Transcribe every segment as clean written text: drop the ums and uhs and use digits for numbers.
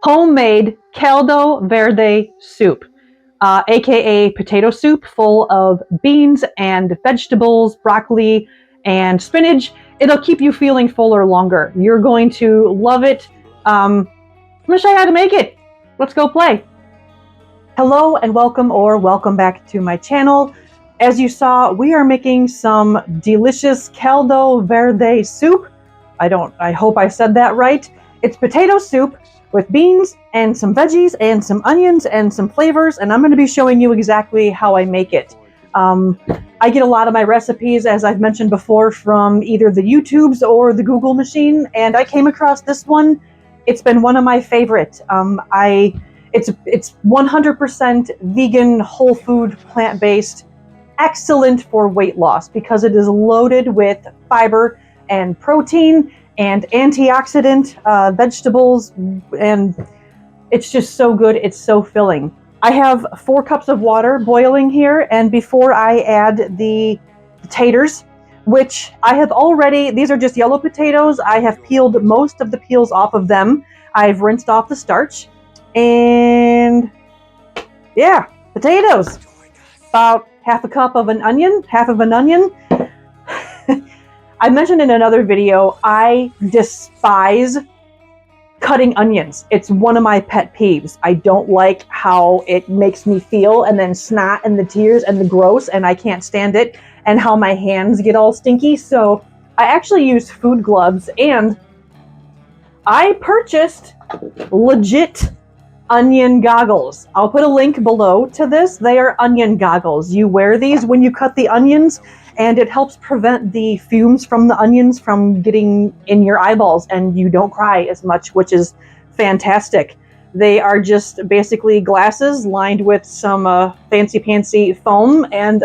homemade Caldo Verde soup, aka potato soup, full of beans and vegetables, broccoli, and spinach. It'll keep you feeling fuller longer. You're going to love it. I'm going to show you how to make it. Let's go play. Hello and welcome back to my channel. As you saw, we are making some delicious Caldo Verde soup. I hope I said that right. It's potato soup with beans and some veggies and some onions and some flavors, and I'm going to be showing you exactly how I make it. I get a lot of my recipes, as I've mentioned before, from either the YouTubes or the Google machine, and I came across this one. It's been one of my favorite. It's 100% vegan, whole food, plant-based, excellent for weight loss because it is loaded with fiber and protein and antioxidant vegetables, and it's just so good. It's so filling. I have 4 cups of water boiling here, and before I add the taters, which I have already, these are just yellow potatoes. I have peeled most of the peels off of them. I've rinsed off the starch, and yeah, potatoes. About half a cup of an onion, half of an onion. I mentioned in another video, I despise cutting onions. It's one of my pet peeves. I don't like how it makes me feel, and then snot and the tears and the gross, and I can't stand it, and how my hands get all stinky. So I actually use food gloves, and I purchased legit onion goggles. I'll put a link below to this. They are onion goggles. You wear these when you cut the onions, and it helps prevent the fumes from the onions from getting in your eyeballs, and you don't cry as much, which is fantastic. They are just basically glasses lined with some fancy foam, and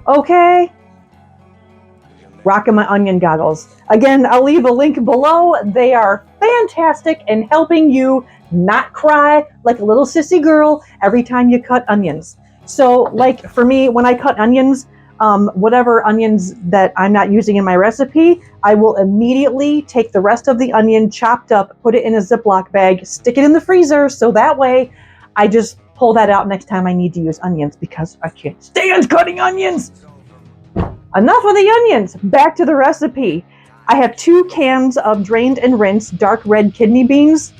okay, rocking my onion goggles. Again, I'll leave a link below. They are fantastic in helping you not cry like a little sissy girl every time you cut onions. So, like for me, when I cut onions, whatever onions that I'm not using in my recipe, I will immediately take the rest of the onion chopped up, put it in a Ziploc bag, stick it in the freezer, so that way I just pull that out next time I need to use onions, because I can't stand cutting onions. Enough of the onions, back to the recipe. I have 2 cans of drained and rinsed dark red kidney beans.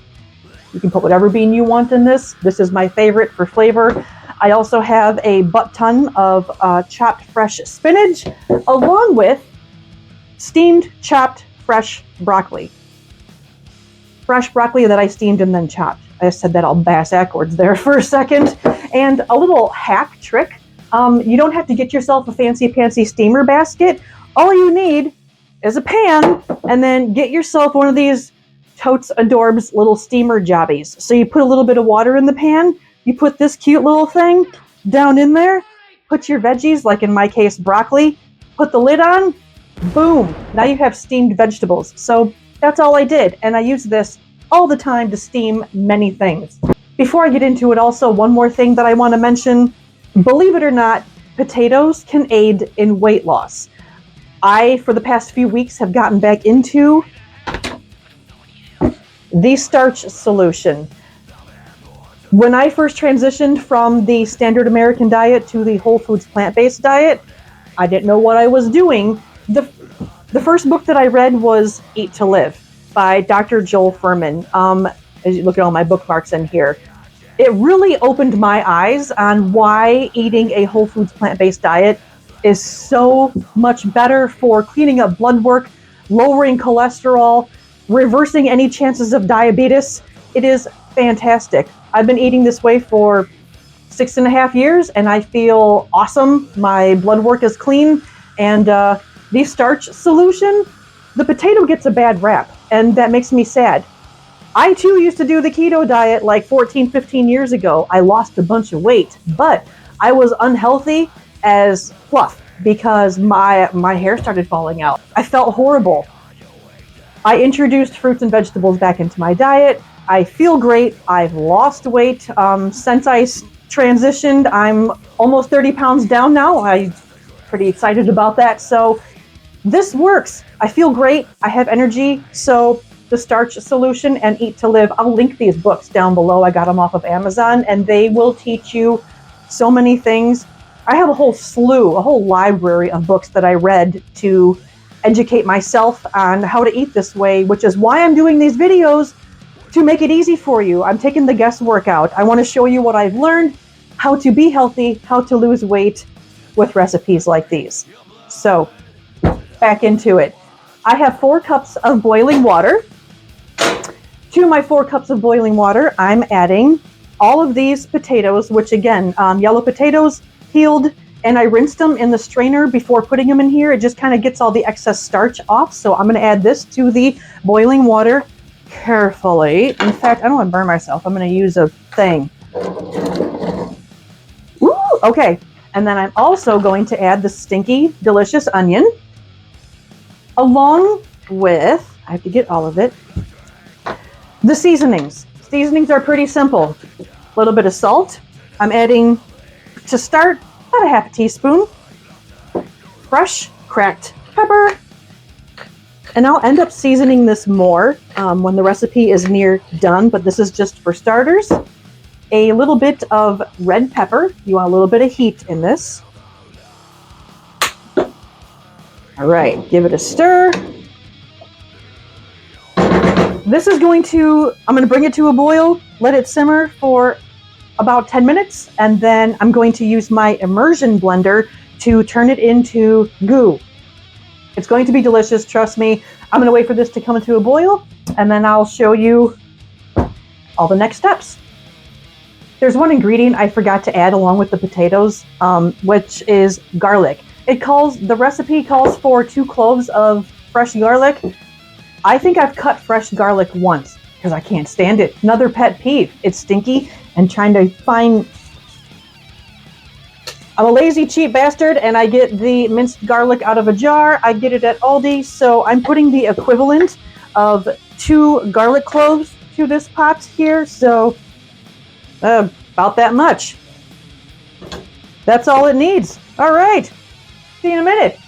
You can put whatever bean you want in this. This is my favorite for flavor. I also have a butt-ton of chopped fresh spinach, along with steamed chopped fresh broccoli. Fresh broccoli that I steamed and then chopped. I said that all bass-ackwards there for a second. And a little hack trick. You don't have to get yourself a fancy steamer basket. All you need is a pan, and then get yourself one of these totes adorbs little steamer jobbies. So you put a little bit of water in the pan, you put this cute little thing down in there, put your veggies, like in my case broccoli, put the lid on, boom, now you have steamed vegetables. So that's all I did, and I use this all the time to steam many things. Before I get into it, also one more thing that I want to mention. Believe it or not, potatoes can aid in weight loss. I, for the past few weeks, have gotten back into the starch solution. When I first transitioned from the standard American diet to the whole foods plant-based diet, I didn't know what I was doing. The first book that I read was Eat to Live by Dr. Joel Fuhrman. As you look at all my bookmarks in here, it really opened my eyes on why eating a whole foods plant-based diet is so much better for cleaning up blood work, lowering cholesterol, reversing any chances of diabetes. It is fantastic. I've been eating this way for 6.5 years, and I feel awesome. My blood work is clean, and the starch solution, the potato gets a bad rap, and that makes me sad. I too used to do the keto diet like 14, 15 years ago. I lost a bunch of weight, but I was unhealthy as fluff because my hair started falling out. I felt horrible. I introduced fruits and vegetables back into my diet. I feel great. I've lost weight since I transitioned. I'm almost 30 pounds down now. I'm pretty excited about that. So this works. I feel great. I have energy. So the starch solution and Eat to Live. I'll link these books down below. I got them off of Amazon, and they will teach you so many things. I have a whole library of books that I read to educate myself on how to eat this way, which is why I'm doing these videos, to make it easy for you. I'm taking the guesswork out. I want to show you what I've learned, how to be healthy, how to lose weight with recipes like these. So, back into it. I have 4 cups of boiling water. To my 4 cups of boiling water, I'm adding all of these potatoes, which again, yellow potatoes, peeled, and I rinsed them in the strainer before putting them in here. It just kind of gets all the excess starch off. So I'm going to add this to the boiling water carefully. In fact, I don't want to burn myself. I'm going to use a thing. Woo! Okay. And then I'm also going to add the stinky, delicious onion, along with, I have to get all of it, the seasonings. Seasonings are pretty simple. A little bit of salt. I'm adding, to start, about a half a teaspoon. Fresh cracked pepper. And I'll end up seasoning this more when the recipe is near done, but this is just for starters. A little bit of red pepper. You want a little bit of heat in this. All right, give it a stir. This is I'm going to bring it to a boil, let it simmer for about 10 minutes, and then I'm going to use my immersion blender to turn it into goo. It's going to be delicious, trust me. I'm going to wait for this to come into a boil, and then I'll show you all the next steps. There's one ingredient I forgot to add along with the potatoes, which is garlic. The recipe calls for 2 cloves of fresh garlic. I think I've cut fresh garlic once because I can't stand it. Another pet peeve. It's stinky and trying to find... I'm a lazy, cheap bastard, and I get the minced garlic out of a jar. I get it at Aldi, so I'm putting the equivalent of 2 garlic cloves to this pot here, so about that much. That's all it needs. All right. See you in a minute.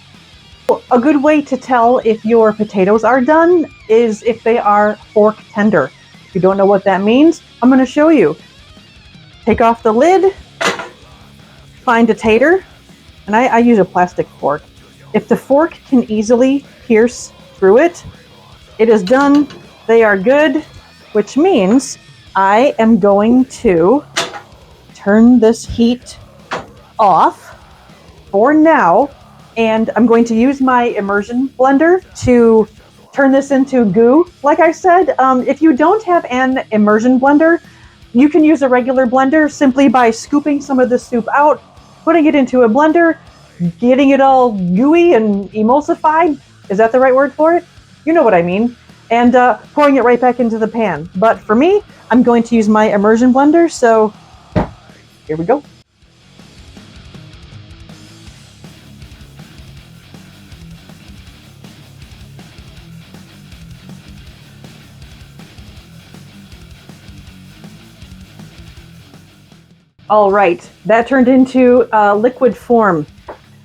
A good way to tell if your potatoes are done is if they are fork tender. If you don't know what that means, I'm going to show you. Take off the lid, find a tater, and I use a plastic fork. If the fork can easily pierce through it, it is done. They are good, which means I am going to turn this heat off for now, and I'm going to use my immersion blender to turn this into goo. Like I said, if you don't have an immersion blender, you can use a regular blender simply by scooping some of the soup out, putting it into a blender, getting it all gooey and emulsified. Is that the right word for it? You know what I mean. And pouring it right back into the pan. But for me, I'm going to use my immersion blender, so here we go. All right, that turned into liquid form.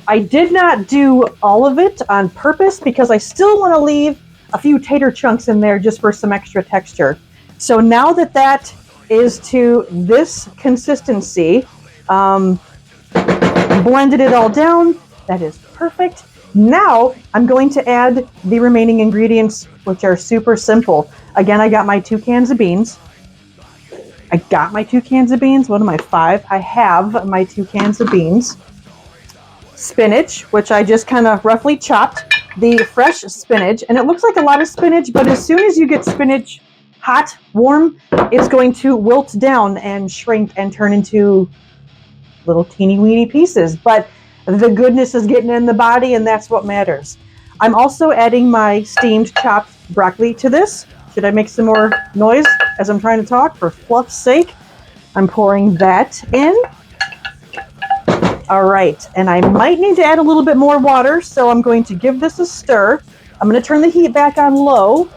I did not do all of it on purpose because I still want to leave a few tater chunks in there just for some extra texture. So now that that is to this consistency, blended it all down, that is perfect. Now I'm going to add the remaining ingredients, which are super simple. Again, I got my 2 cans of beans. What am I, 5? I have my 2 cans of beans. Spinach, which I just kind of roughly chopped. The fresh spinach, and it looks like a lot of spinach, but as soon as you get spinach hot, warm, it's going to wilt down and shrink and turn into little teeny weeny pieces. But the goodness is getting in the body, and that's what matters. I'm also adding my steamed chopped broccoli to this. Should I make some more noise as I'm trying to talk for fluff's sake? I'm pouring that in. All right, and I might need to add a little bit more water, so I'm going to give this a stir. I'm going to turn the heat back on low.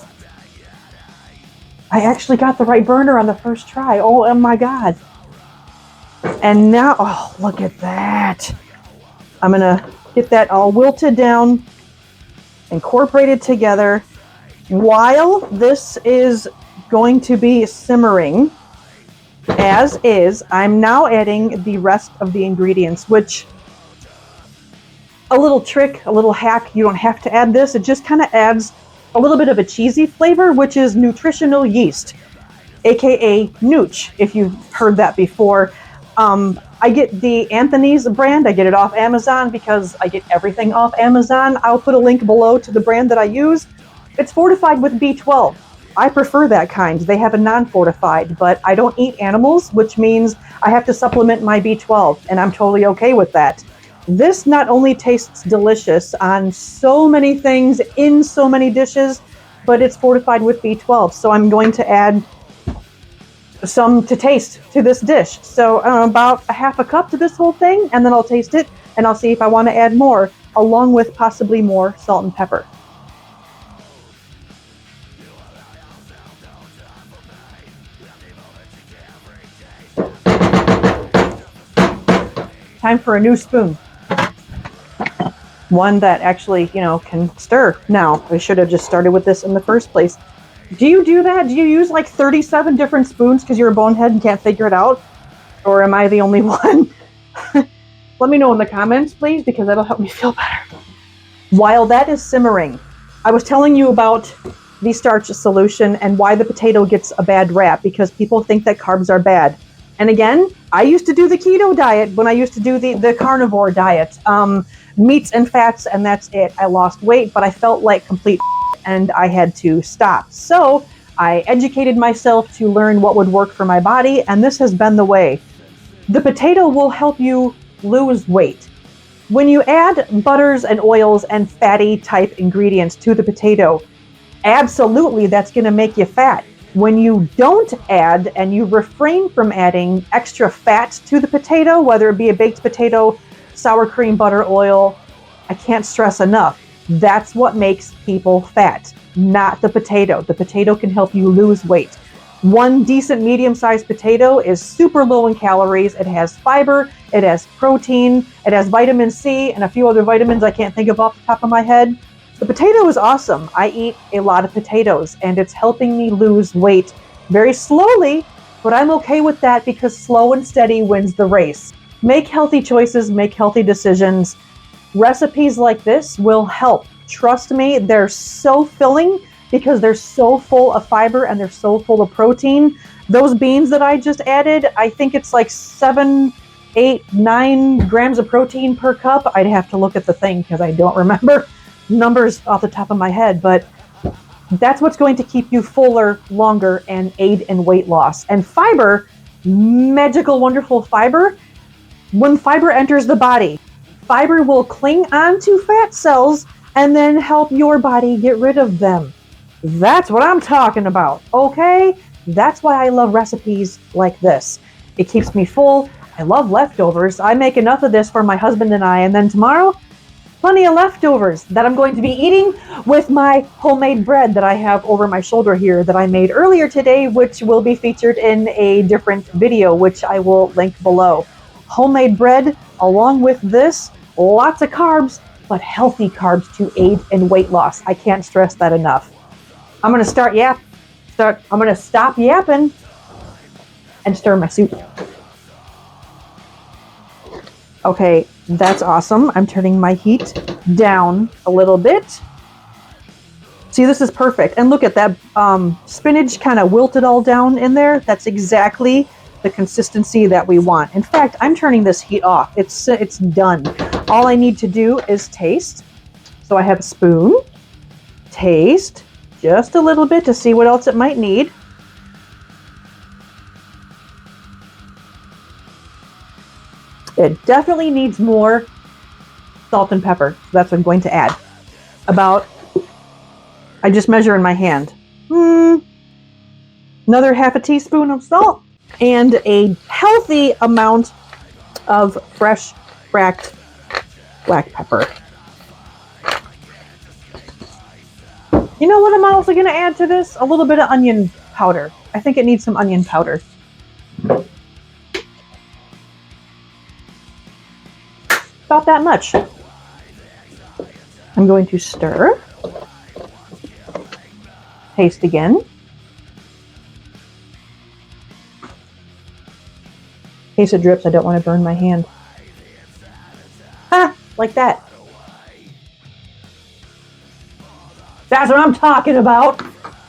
I actually got the right burner on the first try. Oh my God. And now, oh, look at that. I'm going to get that all wilted down, incorporated together. While this is going to be simmering, as is, I'm now adding the rest of the ingredients, which, a little trick, a little hack, you don't have to add this. It just kind of adds a little bit of a cheesy flavor, which is nutritional yeast, aka Nooch, if you've heard that before. I get the Anthony's brand. I get it off Amazon because I get everything off Amazon. I'll put a link below to the brand that I use. It's fortified with B12. I prefer that kind. They have a non-fortified, but I don't eat animals, which means I have to supplement my B12, and I'm totally okay with that. This not only tastes delicious on so many things in so many dishes, but it's fortified with B12. So I'm going to add some to taste to this dish. So about a half a cup to this whole thing, and then I'll taste it and I'll see if I want to add more, along with possibly more salt and pepper. Time for a new spoon. One that actually, can stir. Now, I should have just started with this in the first place. Do you do that? Do you use like 37 different spoons because you're a bonehead and can't figure it out? Or am I the only one? Let me know in the comments, please, because that'll help me feel better. While that is simmering, I was telling you about the starch solution and why the potato gets a bad rap, because people think that carbs are bad. And again, I used to do the keto diet when I used to do the carnivore diet. Meats and fats, and that's it. I lost weight, but I felt like complete and I had to stop. So I educated myself to learn what would work for my body, and this has been the way. The potato will help you lose weight. When you add butters and oils and fatty type ingredients to the potato, absolutely that's going to make you fat. When you don't add and you refrain from adding extra fat to the potato, whether it be a baked potato, sour cream, butter, oil, I can't stress enough. That's what makes people fat, not the potato. The potato can help you lose weight. One decent medium-sized potato is super low in calories. It has fiber, it has protein, it has vitamin C, and a few other vitamins I can't think of off the top of my head. The potato is awesome. I eat a lot of potatoes, and it's helping me lose weight very slowly, but I'm okay with that because slow and steady wins the race. Make healthy choices, make healthy decisions. Recipes like this will help. Trust me, they're so filling because they're so full of fiber and they're so full of protein. Those beans that I just added, I think it's like 7, 8, 9 grams of protein per cup. I'd have to look at the thing because I don't remember numbers off the top of my head, but that's what's going to keep you fuller longer and aid in weight loss. And fiber, magical, wonderful fiber, when fiber enters the body, fiber will cling onto fat cells and then help your body get rid of them. That's what I'm talking about, okay? That's why I love recipes like this. It keeps me full. I love leftovers. I make enough of this for my husband and I, and then tomorrow, plenty of leftovers that I'm going to be eating with my homemade bread that I have over my shoulder here that I made earlier today, which will be featured in a different video, which I will link below. Homemade bread along with this, lots of carbs, but healthy carbs to aid in weight loss. I can't stress that enough. I'm going to stop yapping and stir my soup. Okay, that's awesome. I'm turning my heat down a little bit. See, this is perfect. And look at that spinach kind of wilted all down in there. That's exactly the consistency that we want. In fact, I'm turning this heat off. It's done. All I need to do is taste. So I have a spoon. Taste just a little bit to see what else it might need. It definitely needs more salt and pepper. So that's what I'm going to add. I just measure in my hand. Another half a teaspoon of salt and a healthy amount of fresh cracked black pepper. You know what I'm also going to add to this? A little bit of onion powder. I think it needs some onion powder. About that much. I'm going to stir. Taste again. In case it drips, I don't want to burn my hand. Ha! Like that. That's what I'm talking about.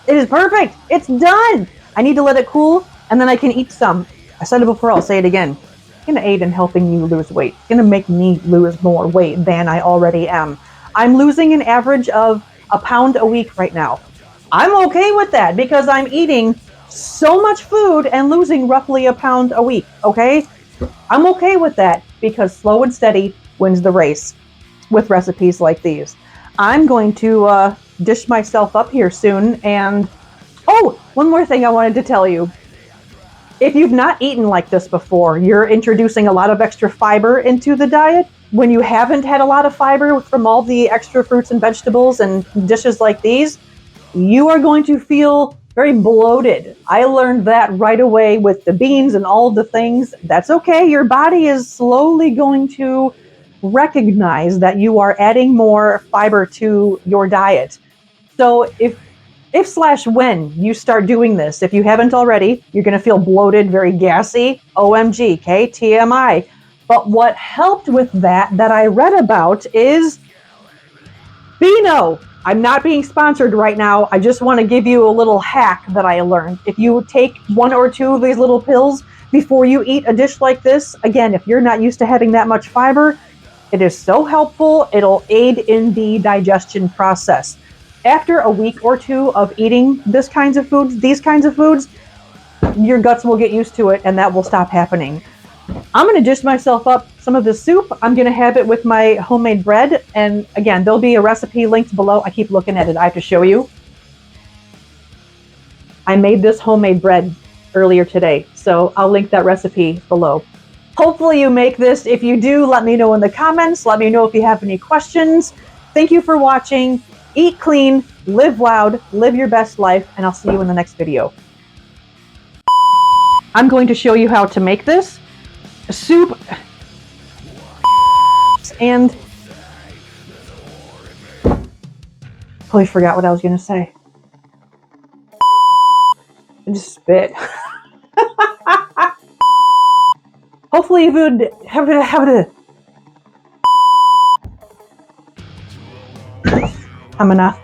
It is perfect. It's done. I need to let it cool, and then I can eat some. I said it before, I'll say it again. It's going to aid in helping you lose weight. It's going to make me lose more weight than I already am. I'm losing an average of a pound a week right now. I'm okay with that because I'm eating so much food and losing roughly a pound a week, okay? I'm okay with that because slow and steady wins the race with recipes like these. I'm going to dish myself up here soon. And oh, one more thing I wanted to tell you. If you've not eaten like this before, you're introducing a lot of extra fiber into the diet. When you haven't had a lot of fiber from all the extra fruits and vegetables and dishes like these, you are going to feel very bloated. I learned that right away with the beans and all the things. That's okay. Your body is slowly going to recognize that you are adding more fiber to your diet. So if/when you start doing this, if you haven't already, you're going to feel bloated, very gassy. OMG, okay, TMI. But what helped with that I read about is Beano. I'm not being sponsored right now. I just want to give you a little hack that I learned. If you take 1 or 2 of these little pills before you eat a dish like this, again, if you're not used to having that much fiber, it is so helpful. It'll aid in the digestion process. After a week or 2 of eating these kinds of foods, your guts will get used to it and that will stop happening. I'm going to dish myself up some of this soup. I'm going to have it with my homemade bread. And again, there'll be a recipe linked below. I keep looking at it. I have to show you. I made this homemade bread earlier today, so I'll link that recipe below. Hopefully you make this. If you do, let me know in the comments. Let me know if you have any questions. Thank you for watching. Eat clean, live loud, live your best life, and I'll see you in the next video. I'm going to show you how to make this soup and totally forgot what I was going to say. I just spit. Hopefully you would have it. Hamana.